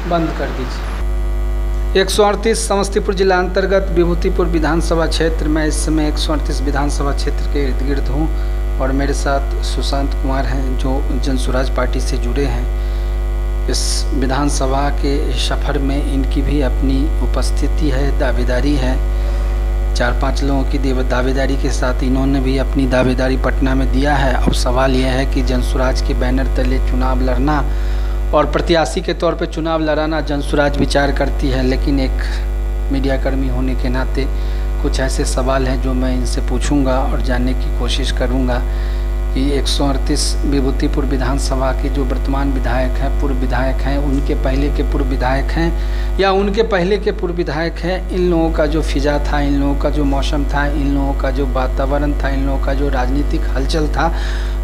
बंद कर दीजिए। 138 समस्तीपुर जिला अंतर्गत विभूतिपुर विधानसभा क्षेत्र में इस समय 138 विधानसभा क्षेत्र के इर्द गिर्द हूँ और मेरे साथ सुशांत कुमार हैं जो जनसुराज पार्टी से जुड़े हैं। इस विधानसभा के सफ़र में इनकी भी अपनी उपस्थिति है, दावेदारी है। 4-5 लोगों की दावेदारी के साथ इन्होंने भी अपनी दावेदारी पटना में दिया है। अब सवाल यह है कि जनसुराज के बैनर तले चुनाव लड़ना और प्रत्याशी के तौर पे चुनाव लड़ाना जनसुराज विचार करती है, लेकिन एक मीडियाकर्मी होने के नाते कुछ ऐसे सवाल हैं जो मैं इनसे पूछूंगा और जानने की कोशिश करूंगा कि 138 विभूतिपुर विधानसभा के जो वर्तमान विधायक हैं, पूर्व विधायक हैं, उनके पहले के पूर्व विधायक हैं या उनके पहले के पूर्व विधायक हैं, इन लोगों का जो फिजा था, इन लोगों का जो मौसम था, इन लोगों का जो वातावरण था, इन लोगों का जो राजनीतिक हलचल था,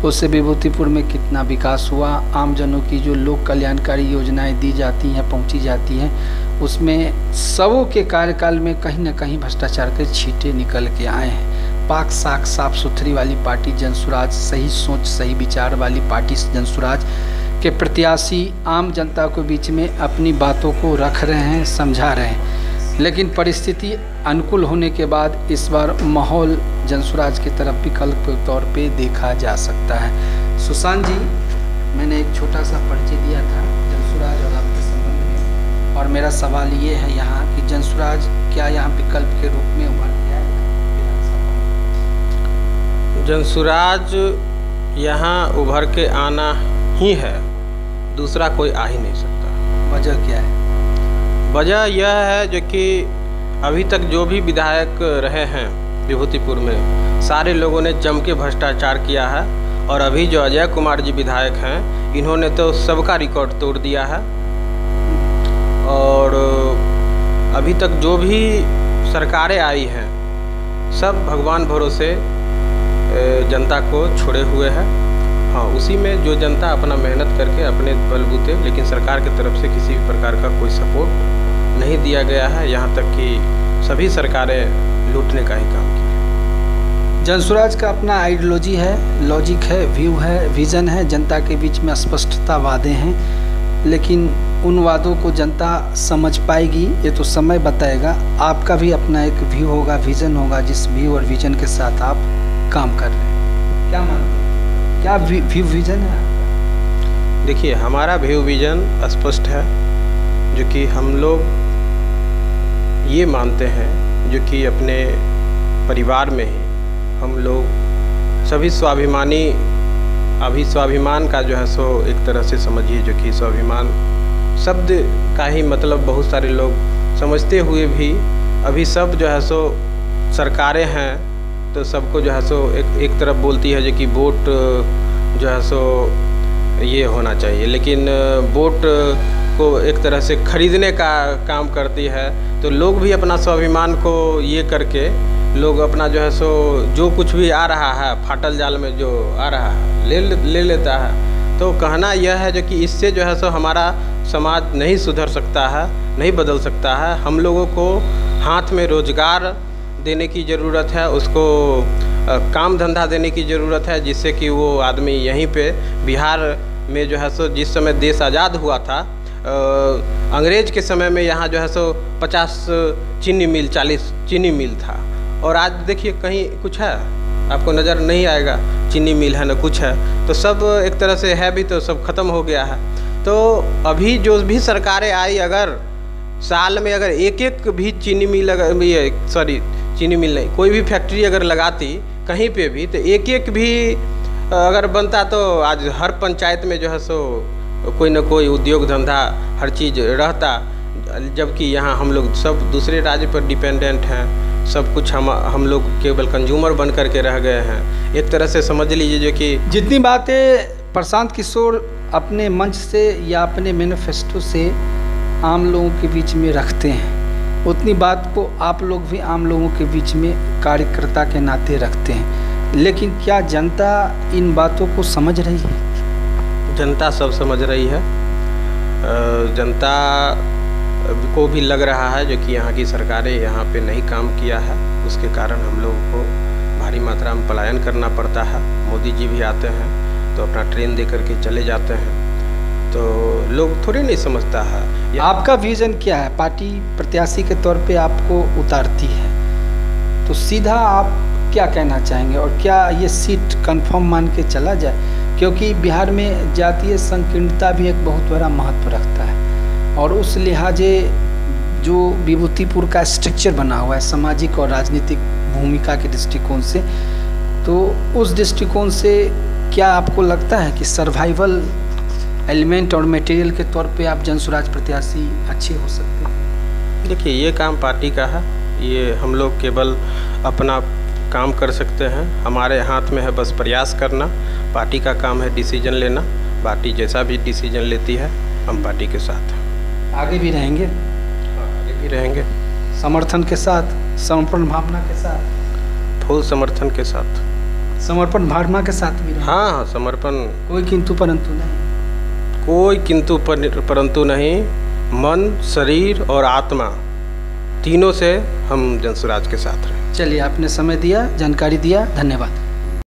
उससे विभूतिपुर में कितना विकास हुआ। आमजनों की जो लोक कल्याणकारी योजनाएं दी जाती हैं, पहुंची जाती हैं, उसमें सबों के कार्यकाल में कहीं ना कहीं भ्रष्टाचार के छींटे निकल के आए हैं। पाक साख साफ सुथरी वाली पार्टी जनसुराज, सही सोच सही विचार वाली पार्टी जनसुराज के प्रत्याशी आम जनता के बीच में अपनी बातों को रख रहे हैं, समझा रहे हैं, लेकिन परिस्थिति अनुकूल होने के बाद इस बार माहौल जनसुराज की तरफ विकल्प के तौर पे देखा जा सकता है। सुशांत जी, मैंने एक छोटा सा परिचय दिया था जनसुराज और आपके संबंध में, और मेरा सवाल ये है यहाँ कि जनसुराज क्या यहाँ विकल्प के रूप में उभर गया है? जनसुराज यहाँ उभर के आना ही है, दूसरा कोई आ ही नहीं सकता। वजह क्या है? वजह यह है जो कि अभी तक जो भी विधायक रहे हैं विभूतिपुर में, सारे लोगों ने जम के भ्रष्टाचार किया है। और अभी जो अजय कुमार जी विधायक हैं, इन्होंने तो सबका रिकॉर्ड तोड़ दिया है। और अभी तक जो भी सरकारें आई हैं, सब भगवान भरोसे जनता को छोड़े हुए हैं। हाँ, उसी में जो जनता अपना मेहनत करके अपने बलबूते, लेकिन सरकार की तरफ से किसी भी प्रकार का कोई सपोर्ट नहीं दिया गया है। यहाँ तक कि सभी सरकारें लूटने का ही काम की। जनसुराज का अपना आइडियोलॉजी है, लॉजिक है, व्यू है, विज़न है, जनता के बीच में स्पष्टता वादे हैं, लेकिन उन वादों को जनता समझ पाएगी ये तो समय बताएगा। आपका भी अपना एक व्यू होगा, विज़न होगा, जिस व्यू और विज़न के साथ आप काम कर रहे हैं। क्या मानते हैं, क्या व्यू विज़न है? देखिए, हमारा व्यू विज़न स्पष्ट है, जो कि हम लोग ये मानते हैं, जो कि अपने परिवार में ही हम लोग सभी स्वाभिमानी, अभी स्वाभिमान का जो है सो एक तरह से समझिए, जो कि स्वाभिमान शब्द का ही मतलब बहुत सारे लोग समझते हुए भी अभी सब जो है सो सरकारें हैं तो सबको जो है सो एक तरफ बोलती है जो कि वोट जो है सो ये होना चाहिए, लेकिन वोट को एक तरह से खरीदने का काम करती है। तो लोग भी अपना स्वाभिमान को ये करके लोग अपना जो है सो जो कुछ भी आ रहा है, फाटल जाल में जो आ रहा है ले लेता है। तो कहना यह है जो कि इससे जो है सो हमारा समाज नहीं सुधर सकता है, नहीं बदल सकता है। हम लोगों को हाथ में रोजगार देने की ज़रूरत है, उसको काम धंधा देने की ज़रूरत है, जिससे कि वो आदमी यहीं पे बिहार में जो है सो जिस समय देश आज़ाद हुआ था, अंग्रेज़ के समय में यहाँ जो है सो 50 चीनी मिल, 40 चीनी मिल था, और आज देखिए कहीं कुछ है, आपको नज़र नहीं आएगा, चीनी मिल है न कुछ है। तो सब एक तरह से है भी तो सब ख़त्म हो गया है। तो अभी जो भी सरकारें आई, अगर साल में अगर एक भी चीनी मिल, अगर चीनी मिल नहीं, कोई भी फैक्ट्री अगर लगाती कहीं पे भी, तो एक भी अगर बनता तो आज हर पंचायत में जो है सो कोई न कोई उद्योग धंधा हर चीज़ रहता। जबकि यहाँ हम लोग सब दूसरे राज्य पर डिपेंडेंट हैं, सब कुछ हम लोग केवल कंज्यूमर बन करके रह गए हैं। एक तरह से समझ लीजिए जो कि जितनी बातें प्रशांत किशोर अपने मंच से या अपने मैनिफेस्टो से आम लोगों के बीच में रखते हैं, उतनी बात को आप लोग भी आम लोगों के बीच में कार्यकर्ता के नाते रखते हैं, लेकिन क्या जनता इन बातों को समझ रही है? जनता सब समझ रही है। जनता को भी लग रहा है जो कि यहाँ की सरकारें यहाँ पे नहीं काम किया है, उसके कारण हम लोगों को भारी मात्रा में पलायन करना पड़ता है। मोदी जी भी आते हैं तो अपना ट्रेन दे करके चले जाते हैं। तो लोग थोड़ी नहीं समझता है। आपका विजन क्या है? पार्टी प्रत्याशी के तौर पे आपको उतारती है तो सीधा आप क्या कहना चाहेंगे, और क्या ये सीट कंफर्म मान के चला जाए? क्योंकि बिहार में जातीय संकीर्णता भी एक बहुत बड़ा महत्व रखता है, और उस लिहाजे जो विभूतिपुर का स्ट्रक्चर बना हुआ है सामाजिक और राजनीतिक भूमिका के दृष्टिकोण से, तो उस दृष्टिकोण से क्या आपको लगता है कि सर्वाइवल एलिमेंट और मटेरियल के तौर पे आप जनसुराज प्रत्याशी अच्छे हो सकते हैं? देखिए, ये काम पार्टी का है, ये हम लोग केवल अपना काम कर सकते हैं। हमारे हाथ में है बस प्रयास करना। पार्टी का काम है डिसीजन लेना। पार्टी जैसा भी डिसीजन लेती है हम पार्टी के साथ हैं। आगे भी रहेंगे? आगे भी रहेंगे, समर्थन के साथ, समर्पण भावना के साथ। फुल समर्थन के साथ, समर्पण भावना के साथ भी रहेंगे? हाँ, समर्पण, कोई किंतु परंतु नहीं? कोई किंतु परंतु नहीं। मन, शरीर और आत्मा तीनों से हम जनसुराज के साथ रहे। चलिए, आपने समय दिया, जानकारी दिया, धन्यवाद।